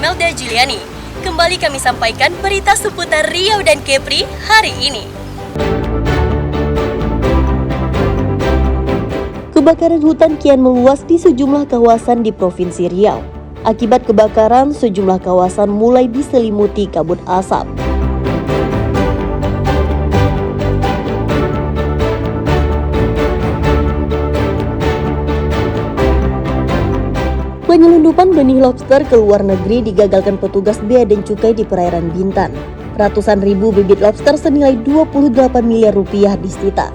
Imelda Juliani. Kembali kami sampaikan berita seputar Riau dan Kepri hari ini. Kebakaran hutan kian meluas di sejumlah kawasan di Provinsi Riau. Akibat kebakaran, sejumlah kawasan mulai diselimuti kabut asap. Penyelundupan benih lobster ke luar negeri digagalkan petugas Bea dan Cukai di perairan Bintan. Ratusan ribu bibit lobster senilai 28 miliar rupiah disita.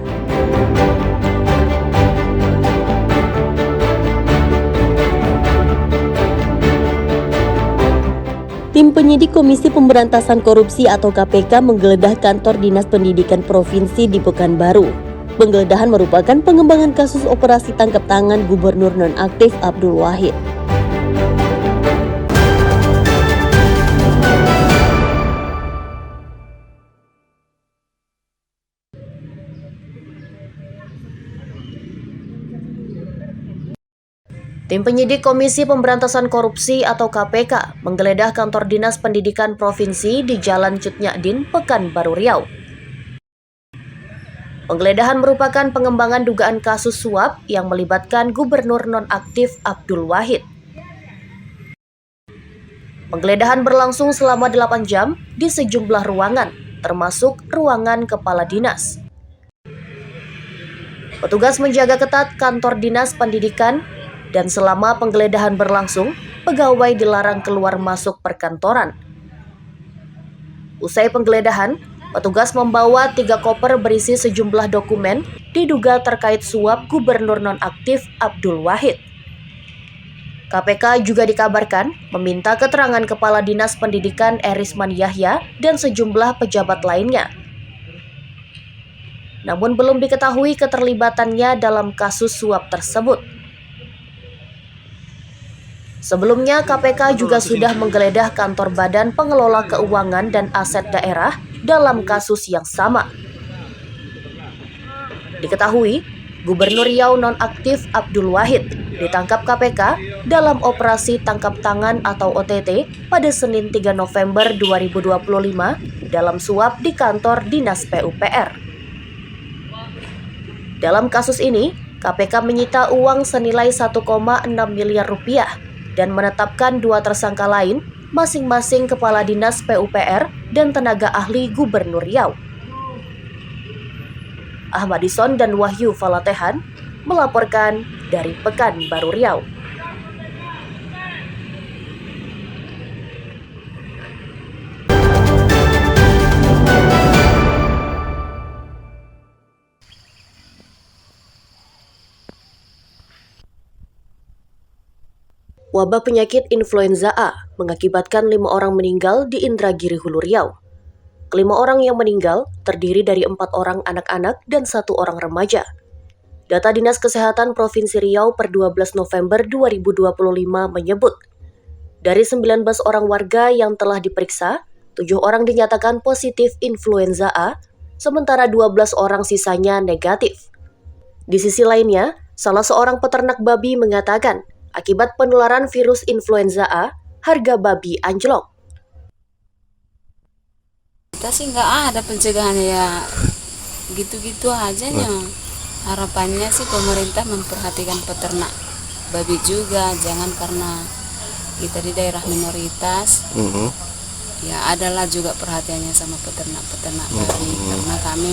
Tim penyidik Komisi Pemberantasan Korupsi atau KPK menggeledah kantor Dinas Pendidikan Provinsi di Pekanbaru. Penggeledahan merupakan pengembangan kasus operasi tangkap tangan Gubernur nonaktif Abdul Wahid. Tim penyidik Komisi Pemberantasan Korupsi atau KPK menggeledah kantor Dinas Pendidikan Provinsi di Jalan Cut Nyadin, Pekanbaru Riau. Penggeledahan merupakan pengembangan dugaan kasus suap yang melibatkan Gubernur nonaktif Abdul Wahid. Penggeledahan berlangsung selama 8 jam di sejumlah ruangan, termasuk ruangan kepala dinas. Petugas menjaga ketat kantor Dinas Pendidikan dan selama penggeledahan berlangsung, pegawai dilarang keluar masuk perkantoran. Usai penggeledahan, petugas membawa 3 koper berisi sejumlah dokumen diduga terkait suap Gubernur nonaktif Abdul Wahid. KPK juga dikabarkan meminta keterangan Kepala Dinas Pendidikan Erisman Yahya dan sejumlah pejabat lainnya. Namun belum diketahui keterlibatannya dalam kasus suap tersebut. Sebelumnya, KPK juga sudah menggeledah kantor Badan Pengelola Keuangan dan Aset Daerah dalam kasus yang sama. Diketahui, Gubernur Riau nonaktif Abdul Wahid ditangkap KPK dalam operasi tangkap tangan atau OTT pada Senin 3 November 2025 dalam suap di kantor Dinas PUPR. Dalam kasus ini, KPK menyita uang senilai 1,6 miliar rupiah dan menetapkan 2 tersangka lain, masing-masing Kepala Dinas PUPR dan tenaga ahli Gubernur Riau. Ahmadison dan Wahyu Falatehan melaporkan dari Pekanbaru Riau. Wabah penyakit influenza A mengakibatkan 5 orang meninggal di Indragiri Hulu Riau. Kelima orang yang meninggal terdiri dari 4 orang anak-anak dan 1 orang remaja. Data Dinas Kesehatan Provinsi Riau per 12 November 2025 menyebut, dari 19 orang warga yang telah diperiksa, 7 orang dinyatakan positif influenza A, sementara 12 orang sisanya negatif. Di sisi lainnya, salah seorang peternak babi mengatakan, akibat penularan virus influenza A, harga babi anjlok. Kita sih nggak ada pencegahan, ya gitu-gitu aja nya. Harapannya sih pemerintah memperhatikan peternak babi juga, jangan karena kita di daerah minoritas. Ya adalah juga perhatiannya sama peternak-peternak babi, karena kami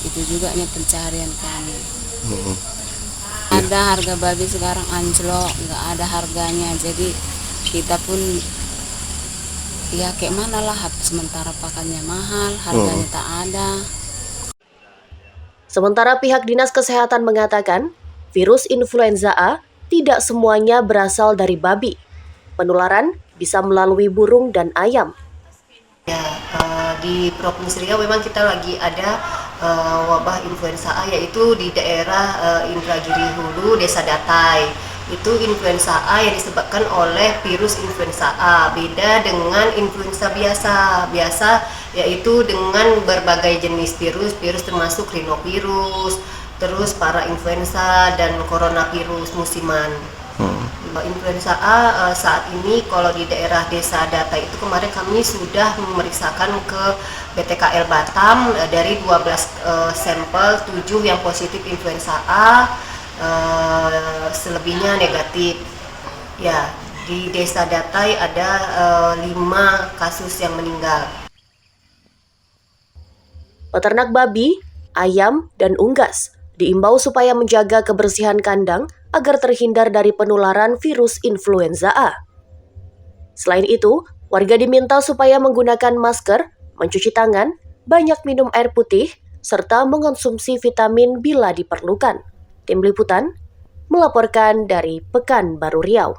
itu juga pencarian kami. Ada harga babi sekarang anjlok, nggak ada harganya, jadi kita pun ya kayak mana lah, sementara pakannya mahal, harganya tak ada. Sementara pihak Dinas Kesehatan mengatakan, virus influenza A tidak semuanya berasal dari babi. Penularan bisa melalui burung dan ayam. Ya, di Provinsi Riau memang kita lagi ada wabah influenza A, yaitu di daerah Indragiri Hulu, Desa Datai. Itu influenza A yang disebabkan oleh virus influenza A, beda dengan influenza biasa yaitu dengan berbagai jenis virus termasuk rhinovirus, terus para influenza dan coronavirus musiman. Influenza A saat ini kalau di daerah Desa Datai itu kemarin kami sudah memeriksakan ke BTKL Batam dari 12 sampel 7 yang positif influenza A, selebihnya negatif. Ya, di Desa Datai ada 5 kasus yang meninggal. Peternak babi, ayam, dan unggas diimbau supaya menjaga kebersihan kandang agar terhindar dari penularan virus influenza A. Selain itu, warga diminta supaya menggunakan masker, mencuci tangan, banyak minum air putih, serta mengonsumsi vitamin bila diperlukan. Tim Liputan melaporkan dari Pekanbaru Riau.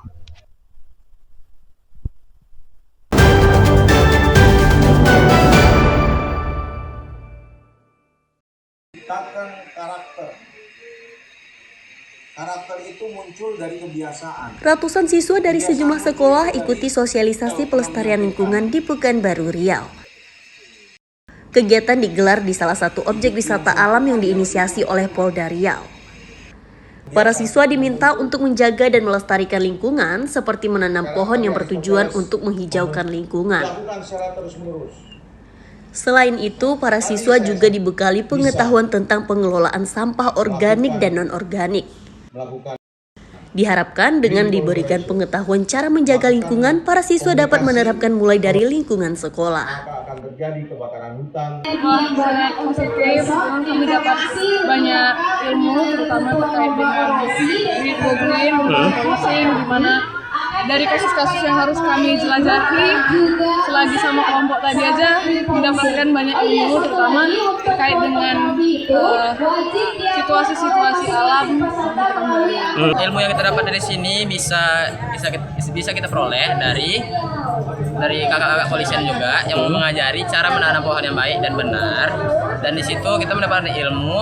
Ciptakan karakter. Karakter itu muncul dari kebiasaan. Ratusan siswa dari sejumlah sekolah ikuti sosialisasi pelestarian lingkungan di Pekanbaru Riau. Kegiatan digelar di salah satu objek wisata alam yang diinisiasi oleh Polda Riau. Para siswa diminta untuk menjaga dan melestarikan lingkungan seperti menanam pohon yang bertujuan untuk menghijaukan lingkungan. Lakukan secara terus-menerus. Selain itu, para siswa juga dibekali pengetahuan tentang pengelolaan sampah organik dan non-organik. Diharapkan dengan diberikan pengetahuan cara menjaga lingkungan, para siswa dapat menerapkan mulai dari lingkungan sekolah. Maka akan terjadi kebakaran hutan. Sangat positif, kami dapat banyak ilmu terutama terkait dengan green, policing, di mana dari kasus-kasus yang harus kami jelajahi selagi sama kelompok tadi aja mendapatkan banyak ilmu terutama terkait dengan situasi-situasi alam. Ilmu yang kita dapat dari sini bisa kita peroleh dari kakak-kakak polisian juga yang mengajari cara menanam pohon yang baik dan benar, dan di situ kita mendapatkan ilmu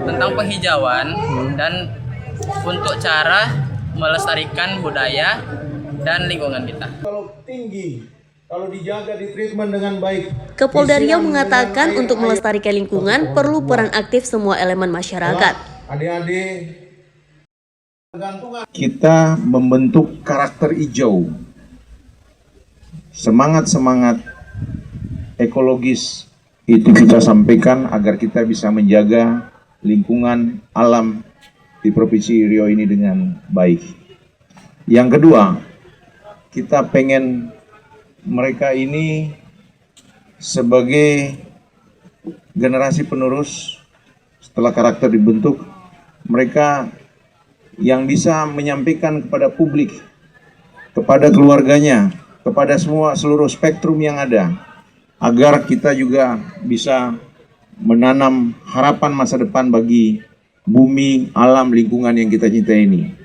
tentang penghijauan dan untuk cara melestarikan budaya dan lingkungan kita. Kalau tinggi, kalau dijaga di treatment dengan baik. Kapolda Riau mengatakan untuk melestarikan lingkungan perlu peran aktif semua elemen masyarakat. Adik-adik, kita membentuk karakter hijau, semangat-semangat ekologis itu kita sampaikan agar kita bisa menjaga lingkungan alam di Provinsi Riau ini dengan baik. Yang kedua, kita pengen mereka ini sebagai generasi penerus setelah karakter dibentuk, mereka yang bisa menyampaikan kepada publik, kepada keluarganya, kepada seluruh spektrum yang ada, agar kita juga bisa menanam harapan masa depan bagi bumi, alam, lingkungan yang kita cintai ini.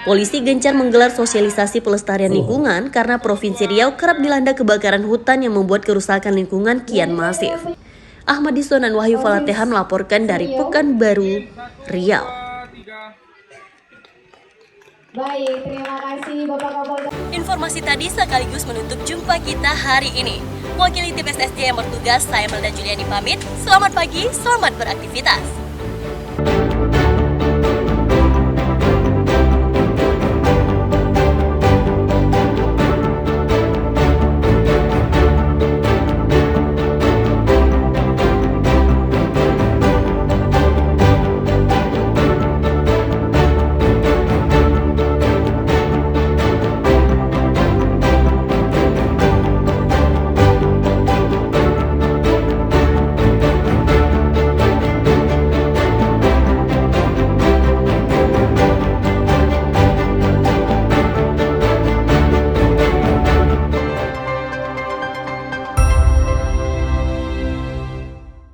Polisi gencar menggelar sosialisasi pelestarian lingkungan karena Provinsi Riau kerap dilanda kebakaran hutan yang membuat kerusakan lingkungan kian masif. Ahmad Dison dan Wahyu Falateha melaporkan dari Pekanbaru, Riau. Baik, terima kasih Bapak Kapolda. Informasi tadi sekaligus menutup jumpa kita hari ini. Wakili tim SSJ yang bertugas, saya Melda Juliani pamit. Selamat pagi, selamat beraktivitas.